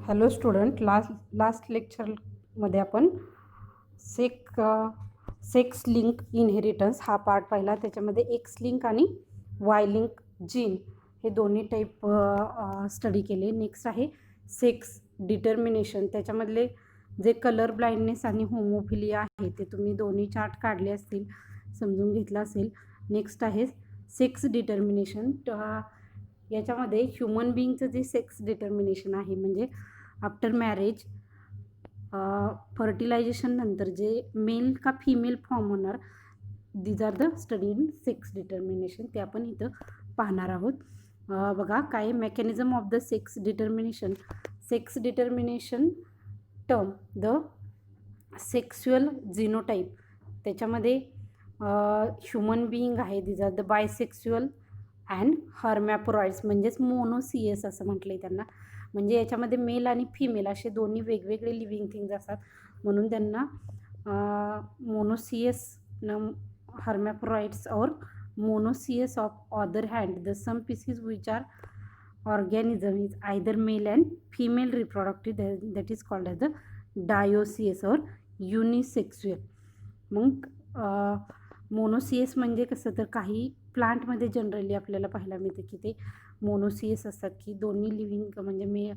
Hello student, last लेक्चरमध्ये आपण sex link inheritance हा पार्ट पाहिला. त्याच्यामध्ये एक्स लिंक आणि वाय लिंक जीन हे दोन्ही टाईप स्टडी केले. नेक्स्ट आहे सेक्स डिटर्मिनेशन. त्याच्यामधले जे कलर ब्लाइंडनेस आणि होमोफिलिया आहे ते तुम्ही दोन्ही चार्ट काढले असतील, समजून घेतला असेल. नेक्स्ट आहे सेक्स डिटर्मिनेशन. याच्यामध्ये ह्युमन बिईंगचं जे सेक्स डिटर्मिनेशन आहे म्हणजे आफ्टर मॅरेज फर्टिलायझेशन नंतर जे मेल का फिमेल फॉर्म होणार, these are the study in sex determination. ते आपण इथं पाहणार आहोत. बघा काय mechanism of the sex determination. Sex determination term the sexual genotype. त्याच्यामध्ये ह्युमन बिईंग आहे, these are the bisexual and hermaphrodites monoecious मोनोसियस असं म्हटलं आहे त्यांना. म्हणजे याच्यामध्ये मेल आणि फिमेल असे दोन्ही वेगवेगळे लिव्हिंग थिंग्स असतात, म्हणून त्यांना monoecious hermaphrodites or monoecious. Of other hand, the some species which are organism is either male and female reproductive, that is called as the dioecious or unisexual. मग monoecious म्हणजे कसं, तर काही प्लांटमध्ये जनरली आपल्याला पाहायला मिळते की ते मोनोसियस असतात, की दोन्ही लिव्हिंग म्हणजे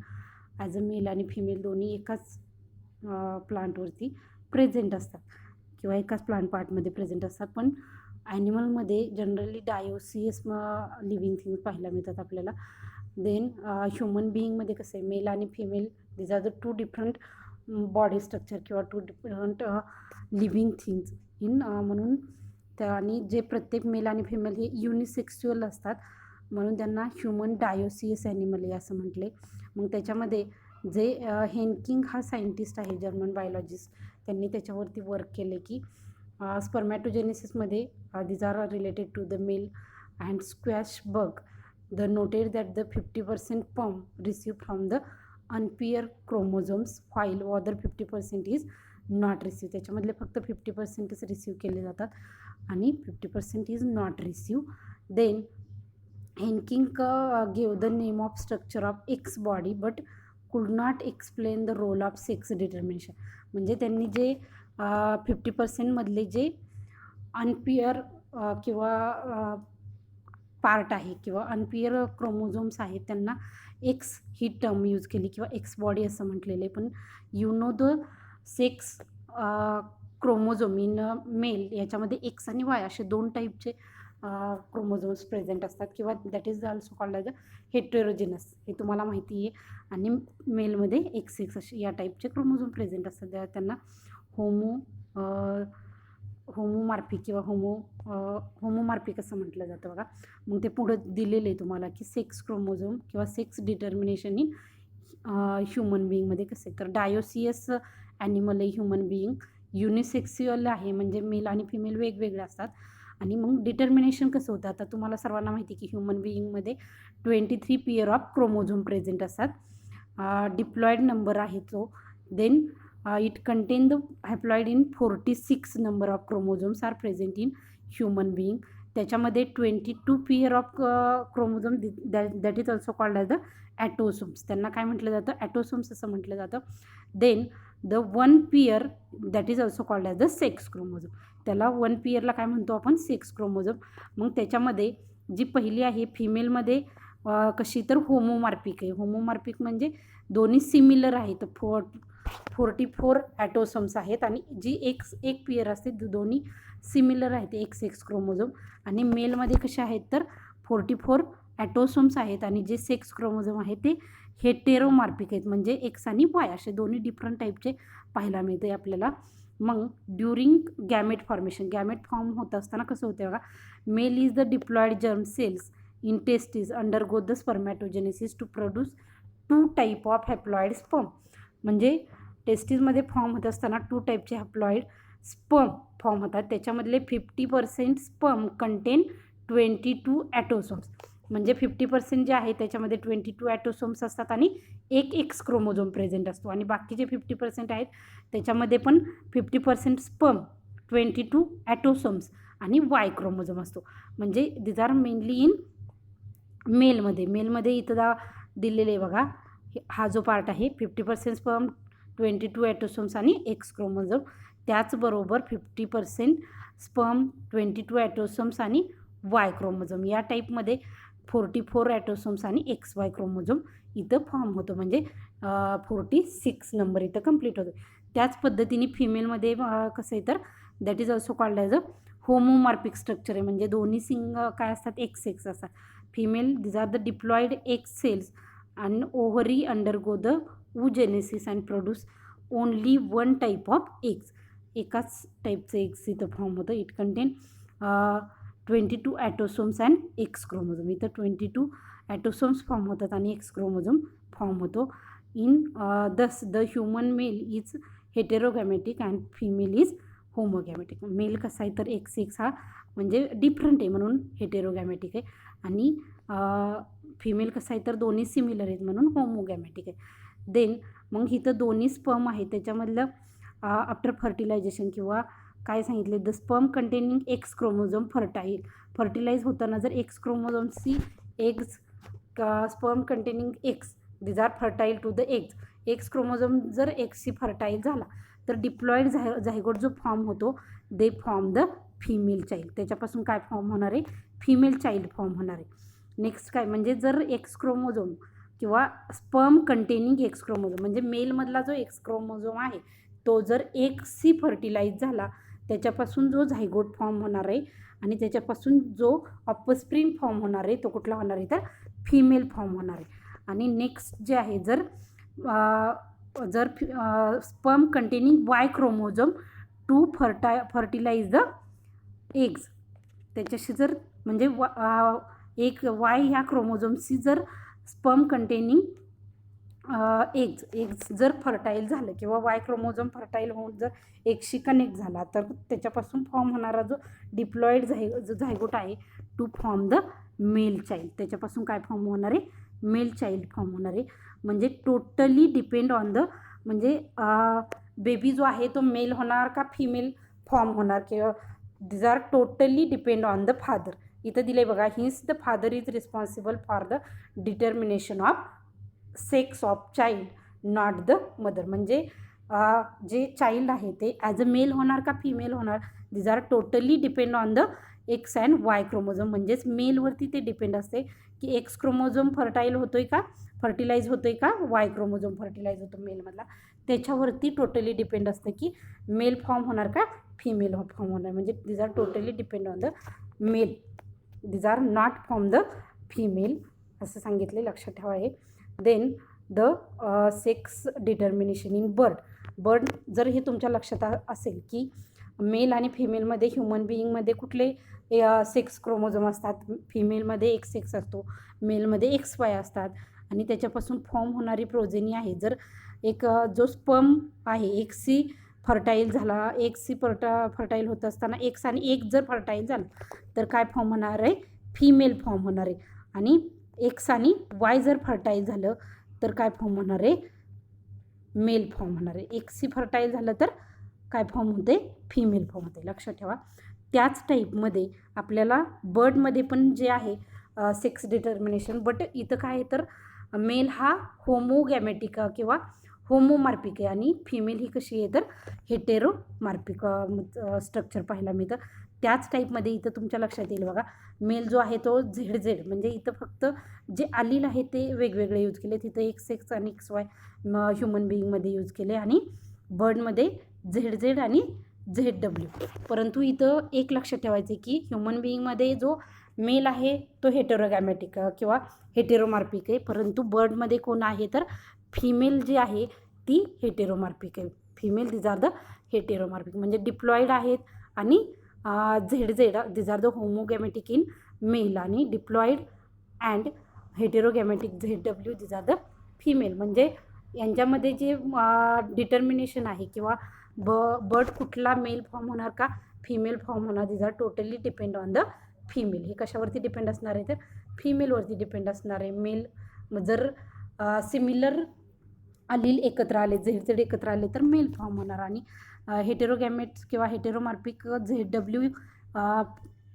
ॲज अ मेल आणि फिमेल दोन्ही एकाच प्लांटवरती प्रेझेंट असतात किंवा एकाच प्लांट पार्टमध्ये प्रेझेंट असतात. पण ॲनिमलमध्ये जनरली डायोसियस लिव्हिंग थिंग्स पाहायला मिळतात आपल्याला. देन ह्युमन बिईंगमध्ये कसं आहे, मेल आणि female these are the two different body structure किंवा two different living things in. म्हणून त्या आणि जे प्रत्येक मेल आणि फिमेल हे युनिसेक्स्युअल असतात, म्हणून त्यांना ह्युमन डायोसियस ॲनिमल आहे असं म्हटले. मग त्याच्यामध्ये जे हेनकिंग हा सायंटिस्ट आहे, जर्मन बायोलॉजिस्ट, त्यांनी त्याच्यावरती वर्क केले की स्पर्मॅटोजेनेसिसमध्ये these are related to the male and squash bug. The noted that the 50% sperm receive from the unpair chromosomes while other 50% is not receive. त्याच्यामधले फक्त 50%च रिसीव केले जातात आणि 50% is not receive. Then Henking gave the name of structure of X body but could not explain the role of sex determination. म्हणजे त्यांनी जे 50% मधले जे अनपिअर किंवा पार्ट आहे किंवा अनपिअर क्रोमोझोम्स आहेत त्यांना एक्स ही टर्म यूज केली किंवा एक्स बॉडी असं म्हटलेलं आहे. पण you know the sex chromosome in male याच्यामध्ये एक्स आणि वाय असे दोन टाईपचे क्रोमोझोम्स प्रेझेंट असतात किंवा that is also called as a heterogenous, हे तुम्हाला माहिती आहे. आणि मेलमध्ये एक्स असे या टाईपचे क्रोमोझोम प्रेझेंट असतात, त्यांना होमोमार्फिक किंवा होमोमार्फिक असं म्हटलं जातं बघा. मग ते पुढं दिलेलं आहे तुम्हाला की सेक्स क्रोमोझोम किंवा सेक्स डिटर्मिनेशन इन ह्युमन बिईंगमध्ये कसे. तर डायोसियस ॲनिमल आहे ह्युमन बिईंग, युनिसेक्स्युअल आहे म्हणजे मेल आणि फिमेल वेगवेगळे असतात. आणि मग डिटर्मिनेशन कसं होतं, आता तुम्हाला सर्वांना माहिती की ह्युमन बिईंगमध्ये 23 पेअर ऑफ क्रोमोझोम प्रेझेंट असतात. डिप्लॉईड नंबर आहे तो. Then it contain the haploid in 46 number of chromosomes are present in human being. त्याच्यामध्ये 22 pair of chromosome that is also called as the autosomes. त्यांना काय म्हटलं जातं, autosomes असं म्हटलं जातं. Then the 1 pair that is also called as the sex chromosome. त्याला 1 पेअरला काय म्हणतो आपण, सेक्स क्रोमोझोम. मग त्याच्यामध्ये जी पहिली आहे फिमेलमध्ये कशी, तर होमोमार्फिक आहे. होमोमार्फिक म्हणजे दोन्ही सिमिलर आहेत, 44 ॲटोसोम्स आहेत. आणि जी एक पेअर असते दोन्ही सिमिलर आहेत, एक्स क्रोमोझोम. आणि मेलमध्ये कसे आहेत, तर 44 ॲटोसोम्स आहेत आणि जे सेक्स क्रोमोझोम आहेत ते हेटेरोमार्फिक आहेत, म्हणजे एक्स आणि वाय असे दोन्ही डिफरंट टाईपचे पाहायला मिळते आपल्याला. मग during gamete formation, gamete form होत असताना कसं होतं बघा, male is the diploid germ cells in testis undergo the spermatogenesis to produce 2 type of haploid sperm. म्हणजे टेस्टिसमध्ये फॉर्म होत असताना 2 टाईपचे हॅप्लॉईड स्पर्म फॉर्म होतात. त्याच्यामधले 50% स्पर्म कंटेन 22 ॲटोसोम्स. म्हणजे 50% जे आहे त्याच्यामध्ये 22 ॲटोसोम्स असतात आणि एक एक्स क्रोमोझोम प्रेझेंट असतो. आणि बाकीचे 50% आहेत त्याच्यामध्ये पण 50% स्पर्म, 22 ॲटोसोम्स आणि वाय क्रोमोझोम असतो. म्हणजे दीज आर मेनली इन मेलमध्ये इथं दिलेले आहे बघा, हा जो पार्ट आहे 50% स्पर्म 22 ॲटोसोम्स आणि एक्स क्रोमोझोम, त्याचबरोबर 50% स्पर्म 22 ॲटोसोम्स आणि वाय क्रोमोझोम. या टाईपमध्ये 44 ॲटोसोम्स आणि एक्स वाय क्रोमोझोम इथं फॉर्म होतो, म्हणजे 46 नंबर इथं कंप्लीट होतो. त्याच पद्धतीने फिमेलमध्ये कसं आहे तर that is also called as a homomorphic structure आहे, म्हणजे दोन्ही काय असतात एक्स एक्स असतात. Female these are the diploid X cells and ovary undergo the oogenesis and produce only one type of eggs. एकाच टाईपचं एग्स इथं फॉर्म होतं. It contain 22 autosomes and X chromosome. इथं 22 ॲटोसोम्स फॉर्म होतात आणि X chromosome form होतो. In thus the human male is heterogametic and female is homogametic. Male कसा आहे तर एक्स एक्स हा म्हणजे डिफरंट आहे म्हणून हेटेरोगॅमेटिक आहे, आणि फिमेल कसं आहे तर दोन्ही सिमिलर आहेत म्हणून होमोगॅमेटिक आहे. देन मग इथं दोन्ही स्पर्म आहे त्याच्यामधलं आफ्टर फर्टिलायझेशन किंवा काय सांगितले, the sperm containing X chromosome fertilize होताना जर एक्स क्रोमोझोमची eggs sperm containing X these are fertile to the X chromosome जर एक्सची फर्टाईल झाला तर डिप्लॉइड झायगोट जो फॉर्म होतो they form the female child. त्याच्यापासून काय फॉर्म होणार आहे, फिमेल चाइल्ड फॉर्म होणार आहे. नेक्स्ट काय म्हणजे जर एक्स क्रोमोझोम किंवा स्पर्म कंटेनिंग एक्स क्रोमोझोम म्हणजे मेलमधला जो एक्स क्रोमोझोम आहे तो जर एक्सशी फर्टिलाइज झाला त्याच्यापासून जो झायगोट फॉर्म होणार आहे आणि त्याच्यापासून जो ऑफस्प्रिंग फॉर्म होणार आहे तो कुठला होणार आहे तर फिमेल फॉर्म होणार आहे. आणि नेक्स्ट जे आहे जर sperm containing Y chromosome to fertilize the eggs, त्याच्याशी जर म्हणजे एक वाय ह्या क्रोमोझोमशी जर स्पर्म कंटेनिंग एग्स जर फर्टाईल झालं किंवा वाय क्रोमोझोम फर्टाईल होऊन जर एक्सशी कनेक्ट झाला तर त्याच्यापासून फॉर्म होणारा जो डिप्लॉइड झायगोट आहे to form the male child, त्याच्यापासून काय फॉर्म होणार आहे, मेल चाइल्ड फॉर्म होणार आहे. म्हणजे टोटली डिपेंड ऑन द म्हणजे बेबी जो आहे तो मेल होणार का फिमेल फॉर्म होणार, किंवा these are totally depend on the father. इथं दिले बघा, his the father is responsible for the determination of sex of child not the mother. म्हणजे जे चाइल्ड आहे ते ॲज अ मेल होणार का फिमेल होणार, these are totally depend on the X and Y chromosome. म्हणजेच मेलवरती ते डिपेंड असते की एक्स क्रोमोझोम फर्टाईल होतोय का, फर्टिलाइज होतोय का, वाय क्रोमोझोम फर्टिलाइज होतो मेलमधला, त्याच्यावरती टोटली डिपेंड असतं की मेल फॉर्म होणार का फिमेल फॉर्म होणार. म्हणजे these are totally depend on the male, these are not from the female असं सांगितले, लक्षात ठेवा हे. Then the sex determination in bird जर हे तुमच्या लक्षात असेल की मेल आणि फिमेलमध्ये ह्युमन बिईंगमध्ये कुठले सेक्स क्रोमोझोम असतात, फिमेलमध्ये एक्स एक्स असतो, मेलमध्ये एक्स वाय असतात, आणि त्याच्यापासून फॉर्म होणारी प्रोजेनी आहे. जर एक जो स्पर्म आहे एक्सची फर्टाईल झाला, एक्सची फर्टाईल होत असताना एक्स आणि एक जर फर्टाईल झालं तर काय फॉर्म होणार आहे, फिमेल फॉर्म होणार आहे. आणि एक्स आणि वाय जर फर्टाईल झालं तर काय फॉर्म होणार आहे, मेल फॉर्म होणार आहे. एक्सची फर्टाईल झालं तर काय फॉर्म होते, फिमेल फॉर्म होते, लक्षात ठेवा. त्याच टाईपमध्ये आपल्याला बर्डमध्ये पण जे आहे सेक्स डिटर्मिनेशन, बट इथं काय आहे तर मेल हा होमोगॅमेटिक किंवा होमोमार्पिक आहे आणि फिमेल ही कशी आहे तर हेटेरोमार्पिक स्ट्रक्चर पाहायला मिळतं. त्याच टाईपमध्ये इथं तुमच्या लक्षात येईल बघा, मेल जो आहे तो झेड म्हणजे इथं फक्त जे आलील आहे ते वेगवेगळे यूज केले, तिथं एक्स एक्स आणि एक्स वाय ह्युमन बिईंगमध्ये यूज केले आणि बर्डमध्ये झेड आणि ZW. परंतु इथं एक लक्षात ठेवायचं की ह्युमन बिईंगमध्ये जो मेल आहे तो हेटेरोगॅमेटिक किंवा हेटेरोमार्पिक आहे, परंतु बर्डमध्ये कोण आहे तर फिमेल जी आहे ती हेटेरोमार्पिक आहे. Female these are the heteromorphic म्हणजे डिप्लॉइड आहेत आणि Z these are the homogametic in male आणि diploid and heterogametic ZW these are the female. म्हणजे यांच्यामध्ये जे डिटर्मिनेशन आहे किंवा बर्ड कुठला मेल फॉर्म होणार का फिमेल फॉर्म होणार, these are totally depend on the female. हे कशावरती डिपेंड असणार आहे तर फिमेलवरती डिपेंड असणार आहे. मेल जर सिमिलर अलील एकत्र आले, झेड एकत्र आले तर मेल फॉर्म होणार आणि हेटेरोगॅमेट्स किंवा हेटेरोमार्पिक ZW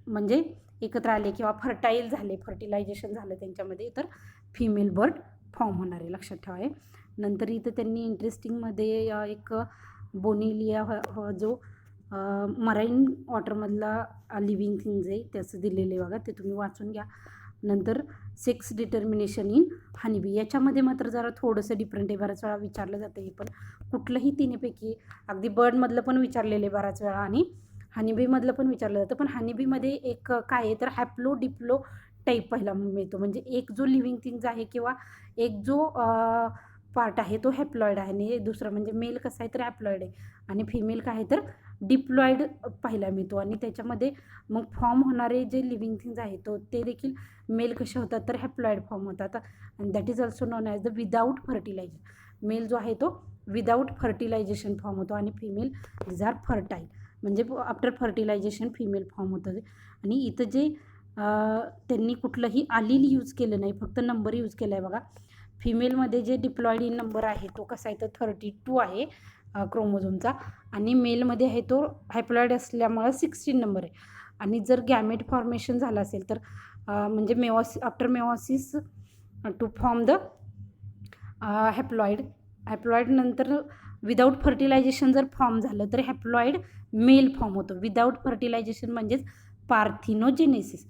म्हणजे एकत्र आले किंवा फर्टाईल झाले, फर्टिलायझेशन झालं त्यांच्यामध्ये तर फिमेल बर्ड फॉर्म होणार आहे, लक्षात ठेवा आहे. नंतर इथं त्यांनी इंटरेस्टिंगमध्ये एक बोनिलिया जो मराईन वॉटरमधला लिव्हिंग थिंग्स आहे त्याचं दिलेलं आहे बघा, ते तुम्ही वाचून घ्या. नंतर सेक्स डिटर्मिनेशन इन हनीबी, याच्यामध्ये मात्र जरा थोडंसं डिफरंट आहे, बऱ्याच वेळा विचारलं जातं. हे पण कुठलंही तिन्हीपैकी अगदी बर्डमधलं पण विचारलेलं आहे बऱ्याच वेळा आणि हनीबीमधलं पण विचारलं जातं. पण हनीबीमध्ये एक काय आहे तर हॅप्लो डिप्लो टाईप पहिला मिळतो, म्हणजे एक जो लिव्हिंग थिंग्स आहे किंवा एक जो पार्ट आहे तो हॅप्लॉइड आहे आणि दुसरं म्हणजे मेल कसं आहे तर हॅप्लॉइड आहे आणि फिमेल काय आहे तर डिप्लॉइड पाहायला मिळतो. आणि त्याच्यामध्ये मग फॉर्म होणारे जे लिव्हिंग थिंग्स आहेत तो ते देखील मेल कसे होतात तर हॅप्लॉइड फॉर्म होतात. आणि that is also known as the without fertilizer. Male जो आहे तो विदाऊट फर्टिलायझेशन फॉर्म होतो आणि फिमेल इज आर फर्टाईल, म्हणजे आफ्टर फर्टिलायझेशन फिमेल फॉर्म होतं. आणि इथं जे त्यांनी कुठलंही आलील यूज केलं नाही, फक्त नंबर यूज केला आहे बघा. फिमेलमध्ये जे डिप्लॉइड इन नंबर आहे तो कसा आहे तर 32 आहे क्रोमोझोमचा आणि मेलमध्ये आहे तो हॅप्लॉइड असल्यामुळं 16 नंबर आहे. आणि जर गॅमेट फॉर्मेशन झालं असेल तर म्हणजे after meiosis to form the haploid नंतर विदाऊट फर्टिलायझेशन जर फॉर्म झालं तर हॅप्लॉइड मेल फॉर्म होतो. विदाऊट फर्टिलायझेशन म्हणजेच पार्थिनोजेनेसिस,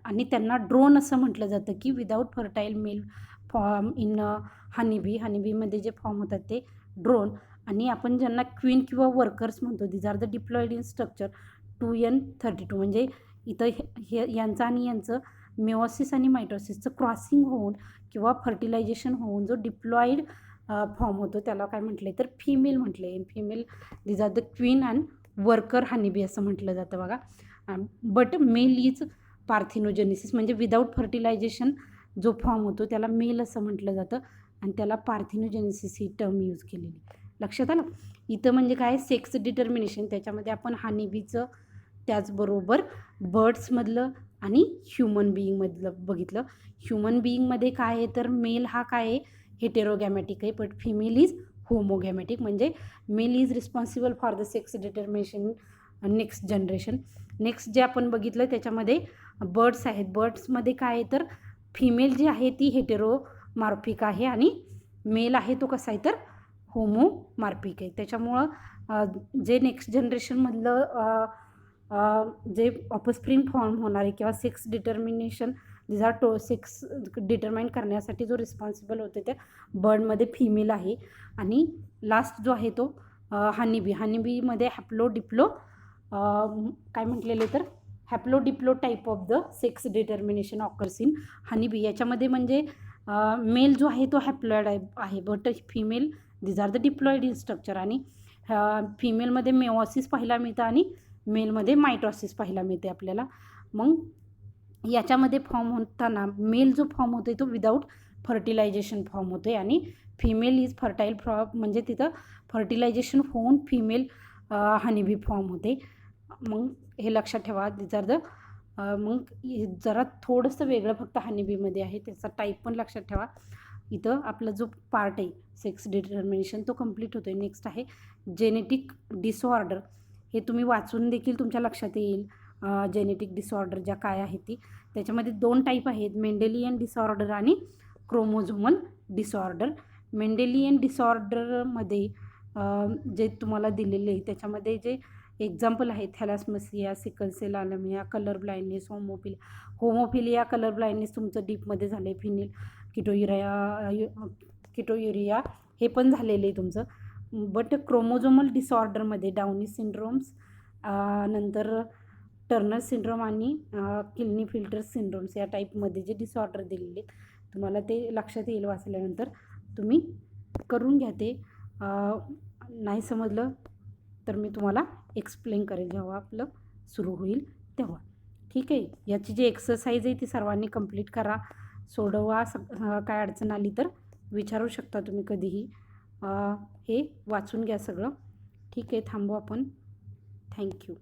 आणि त्यांना ड्रोन असं म्हटलं जातं की without fertile male form in हनीबीमध्ये जे फॉर्म होतात ते ड्रोन. आणि आपण ज्यांना क्वीन किंवा वर्कर्स म्हणतो, these are the diploid in structure 2n32, म्हणजे इथं हे यांचं आणि यांचं मेओसिस आणि मायटोसिसचं क्रॉसिंग होऊन किंवा फर्टिलायझेशन होऊन जो डिप्लॉइड फॉर्म होतो त्याला काय म्हटलं तर फिमेल म्हटलं आहे. Female these are the queen and worker honeybee असं म्हटलं जातं बघा. बट मेल इज पार्थिनोजेनेसिस, म्हणजे विदाऊट फर्टिलायझेशन जो फॉर्म होतो त्याला मेल असं म्हटलं जातं आणि त्याला पार्थिनोजेनेसिस ही टर्म यूज केलेली. लक्षात आलं. इथं म्हणजे काय सेक्स डिटर्मिनेशन, त्याच्यामध्ये आपण हनीबीचं त्याचबरोबर बर्ड्समधलं आणि ह्युमन बिईंगमधलं बघितलं. ह्युमन बिईंगमध्ये काय आहे तर मेल हा काय आहे हेटेरोगॅमॅटिक आहे, बट फिमेल इज होमोगॅमॅटिक, म्हणजे male is responsible for the sex determination next generation. Next जे आपण बघितलं त्याच्यामध्ये बर्ड्स आहेत. बर्ड्समध्ये काय आहे तर फिमेल जी आहे ती हेटेरोमार्फिक आहे आणि मेल आहे तो कसा आहे तर होमोमार्फिक आहे. त्याच्यामुळं जे नेक्स्ट जनरेशनमधलं जे ऑफस्प्रिंग फॉर्म होणार आहे किंवा सेक्स डिटर्मिनेशन सेक्स डिटरमाइन करण्यासाठी जो रिस्पॉन्सिबल होते त्या बर्डमध्ये फिमेल आहे. आणि लास्ट जो आहे तो हनीबीमध्ये हॅप्लो डिप्लो काय म्हटलेले तर haplo diplo type of the sex determination occurs in honeybee. याच्यामध्ये म्हणजे मेल जो आहे तो हॅप्लॉइड आहे but female these are the diploid in structure. आणि फिमेलमध्ये मेओसिस पाहायला मिळतं आणि मेलमध्ये मायटॉसिस पाहायला मिळते आपल्याला. मग याच्यामध्ये फॉर्म होताना मेल जो फॉर्म होतो तो विदाऊट फर्टिलायझेशन फॉर्म होतो आहे आणि फिमेल इज फर्टाईल म्हणजे तिथं फर्टिलायझेशन होऊन फिमेल हनीबी फॉर्म होते. मग हे लक्षात ठेवा. जर मग जरा थोडंसं वेगळं फक्त हनीबीमध्ये आहे, त्याचा टाईप पण लक्षात ठेवा. इथं आपला जो पार्ट आहे सेक्स डिटर्मिनेशन तो कंप्लीट होतो आहे. नेक्स्ट आहे जेनेटिक डिसऑर्डर. हे तुम्ही वाचून देखील तुमच्या लक्षात येईल जेनेटिक डिसऑर्डर ज्या काय आहेत ती. त्याच्यामध्ये 2 टाईप आहेत, मेंडेलियन डिसऑर्डर आणि क्रोमोझोमल डिसऑर्डर. मेंडेलियन डिसऑर्डरमध्ये जे तुम्हाला दिलेले आहे त्याच्यामध्ये जे एक्झाम्पल आहेत thalassemia, sickle cell anaemia, colour blindness, haemophilia colour blindness तुमचं डीपमध्ये झालं आहे, फिनिल किटोयुरिया हे पण झालेलं आहे तुमचं. बट क्रोमोझोमल डिसऑर्डरमध्ये डाउनी सिंड्रोम्स, नंतर टर्नर सिंड्रोम आणि किडनी फिल्टर सिंड्रोम्स या टाईपमध्ये जे डिसऑर्डर दिलेले तुम्हाला ते लक्षात येईल वाचल्यानंतर. तुम्ही करून घ्या ते. नाही समजलं तर मी तुम्हाला एक्सप्लेन करेल जेव्हा आपलं सुरू होईल तेव्हा. ठीक आहे. याची जी एक्सरसाइज आहे ती सर्वांनी कंप्लीट करा, सोडवा. काय अडचण आली तर विचारू शकता तुम्ही कधीही. हे वाचून घ्या सगळं. ठीक आहे. थांबू आपण. थँक्यू.